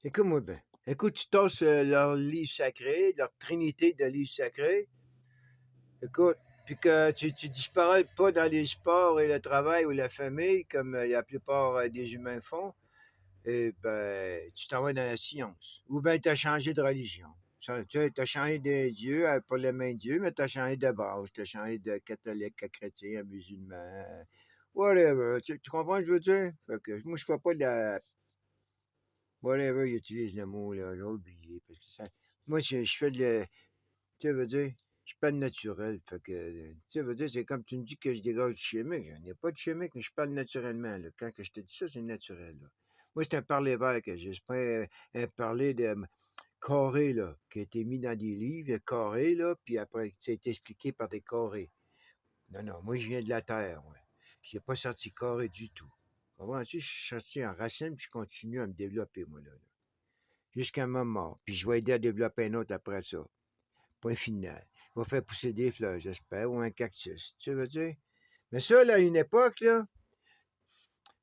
Écoute-moi bien. Écoute, tu tasses leur livre sacré, leur trinité de livres sacrés. Écoute, puis que tu disparais pas dans les sports et le travail ou la famille, comme la plupart des humains font, et ben, tu t'en vas dans la science. Ou bien tu as changé de religion. Tu as changé de Dieu, pas le même Dieu, mais tu as changé de base. Tu as changé de catholique à chrétien, à musulman, whatever. Tu comprends ce que je veux dire? Fait que moi, je fais pas de la whatever, ils utilisent le mot, là, j'ai oublié. Parce que ça, moi, je fais de le. Tu sais, veux dire, je suis pas de naturel. Fait que, tu sais, veux dire, c'est comme tu me dis que je dégage du chimique. Il n'y a pas de chimique, mais je parle naturellement, là. Quand que je te dis ça, c'est naturel, là. Moi, c'est un parler vert que j'ai. C'est pas un parler de carré, là, qui a été mis dans des livres, carré, là, puis après, ça a été expliqué par des carrés. Non, non, moi, je viens de la terre, ouais. Puis j'ai pas sorti carré du tout. Comprends-tu? Je suis sorti en racine, puis je continue à me développer, moi, là. Jusqu'à ma mort. Puis je vais aider à développer un autre après ça. Point final. Il va faire pousser des fleurs, j'espère, ou un cactus. Tu veux dire? Mais ça, là, à une époque, là,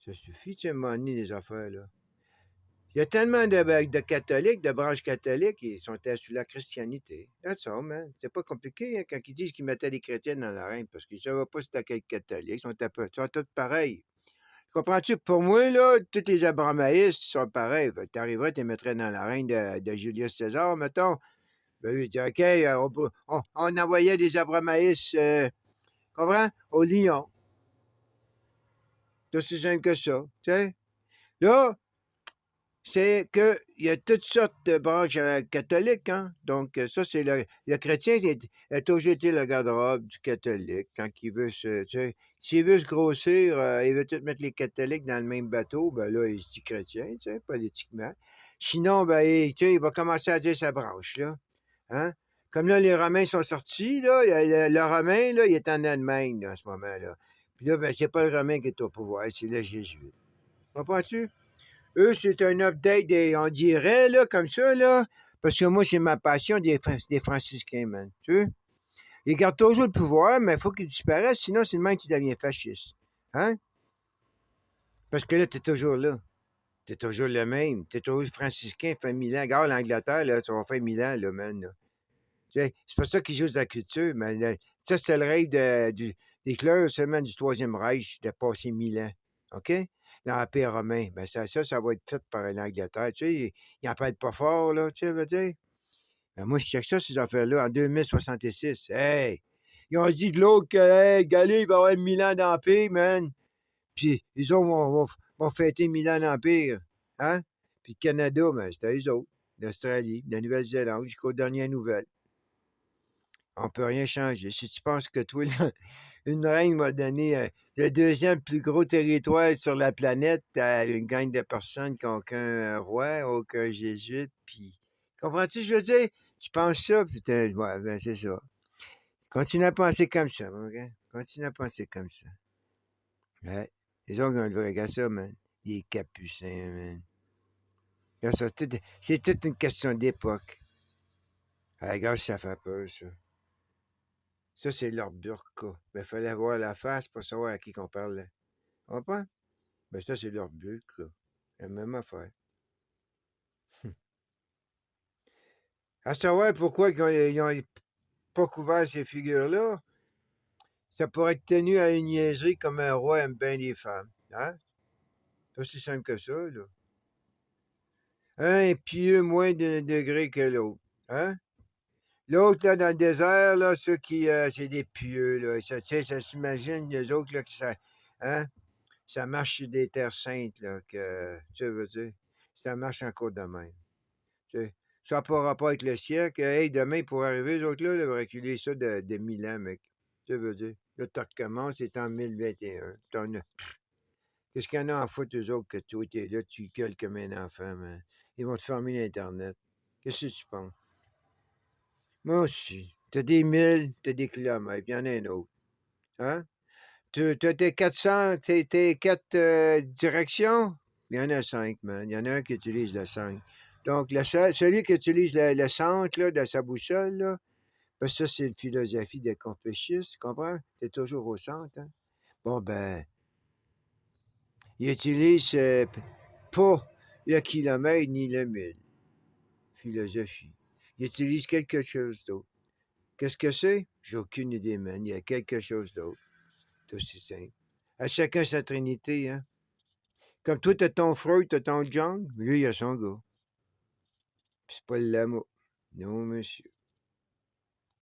ça suffit, tu sais, m'emmener des affaires, là. Il y a tellement de catholiques, de branches catholiques, qui sont sous la christianité. That's all, man. C'est pas compliqué, hein, quand ils disent qu'ils mettaient des chrétiennes dans l'arène, parce qu'ils ne savaient pas si c'était quel catholique. Ils sont tous pareils. Comprends-tu? Pour moi, là, tous les abramaïstes sont pareils. Tu arriverais, tu les mettrais dans l'arène de Julius César, mettons. Ben lui, il dit, OK, on envoyait des abramaïs, comprends? Au lion. C'est aussi simple que ça, tu sais. Là, c'est qu'il y a toutes sortes de branches catholiques, hein. Donc, ça, c'est le chrétien a toujours été le garde-robe du catholique quand il veut se, tu sais, s'il veut se grossir, il veut tout mettre les catholiques dans le même bateau, ben là, il se dit chrétien, tu sais, politiquement. Sinon, ben, tu sais, il va commencer à dire sa branche, là. Hein? Comme là, les Romains sont sortis, là, le Romain, là, il est en Allemagne, là, en ce moment-là. Puis là, ben, c'est pas le Romain qui est au pouvoir, c'est le Jésuite. Comprends-tu? Eux, c'est un update, on dirait, là, comme ça, là, parce que moi, c'est ma passion des franciscains, man. Tu sais? Ils gardent toujours le pouvoir, mais il faut qu'ils disparaissent, sinon, c'est le même qui devient fasciste. Hein? Parce que là, t'es toujours là. T'es toujours le même. T'es toujours franciscain, fait 1000 ans. Regarde l'Angleterre, là, ça va faire 1000 ans, là, man. Là. C'est pas ça qui joue de la culture, mais ça, c'est le rêve des clercs seulement du Troisième Reich de passer 1000 ans. OK? L'Empire romain. Ben ça va être fait par l'Angleterre. Tu sais, ils n'en parlent pas fort, là, tu sais, veut dire. Ben moi, je check ça, ces affaires-là, en 2066. Hey! Ils ont dit de l'autre que, hey, Galé, il va avoir 1000 ans d'Empire, man. Puis, ils autres vont fêter 1000 ans d'Empire. Hein? Puis, le Canada, ben, c'était eux autres. L'Australie, la Nouvelle-Zélande, jusqu'aux dernières nouvelles. On peut rien changer. Si tu penses que toi, là, une reine m'a donné le deuxième plus gros territoire sur la planète à une gang de personnes qui n'ont aucun roi, aucun jésuite, puis... Comprends-tu ce que je veux dire? Tu penses ça, puis ouais, ben c'est ça. Continue à penser comme ça, mon gars. Continue à penser comme ça. Ouais. Les autres, on devrait regarder ça, man. Les capucins, man. C'est toute une question d'époque. Ah, regarde, ça fait peur, ça. Ça, c'est leur burqa. Ben, fallait voir la face pour savoir à qui qu'on parlait. Tu comprends? Ben, ça, c'est leur burqa. La même affaire. À savoir pourquoi ils ont pas couvert ces figures-là, ça pourrait être tenu à une niaiserie comme un roi aime bien les femmes. Hein? C'est aussi simple que ça, là. Un est pieux moins de degré que l'autre. Hein? L'autre, là, dans le désert, là, ceux qui, c'est des pieux, là. Ça, tu sais, ça s'imagine, les autres, là, que ça, hein? Ça marche sur des terres saintes, là, que, tu veux dire, ça marche encore de même. Tu sais, ça n'a pas rapport avec le siècle. Hey, demain, pour arriver, les autres, là, ils vont reculer ça de 1000 ans, mec. Tu veux dire, là, tu recommences, c'est en 1021. Qu'est-ce qu'il y en a en foutre, eux autres, que toi, t'es là, tu gueules comme un enfant, man. Ils vont te fermer l'Internet. Qu'est-ce que tu penses? Moi aussi. T'as des milles, t'as des kilomètres, il y en a un autre. Hein? Tu as tes 400, tes 4 directions? Il y en a 5, man. Il y en a un qui utilise le 5. Donc, celui qui utilise le centre là, de sa boussole, là, parce que ça, c'est une philosophie de Confucius, tu comprends? Tu es toujours au centre. Hein? Bon, ben, il utilise pas le kilomètre ni le mille. Philosophie. Il utilise quelque chose d'autre. Qu'est-ce que c'est? J'ai aucune idée, man. Il y a quelque chose d'autre. C'est aussi simple. À chacun sa trinité, hein. Comme toi, t'as ton Freud, t'as ton Jung, lui, il a son gars. Puis c'est pas le lama. Non, monsieur.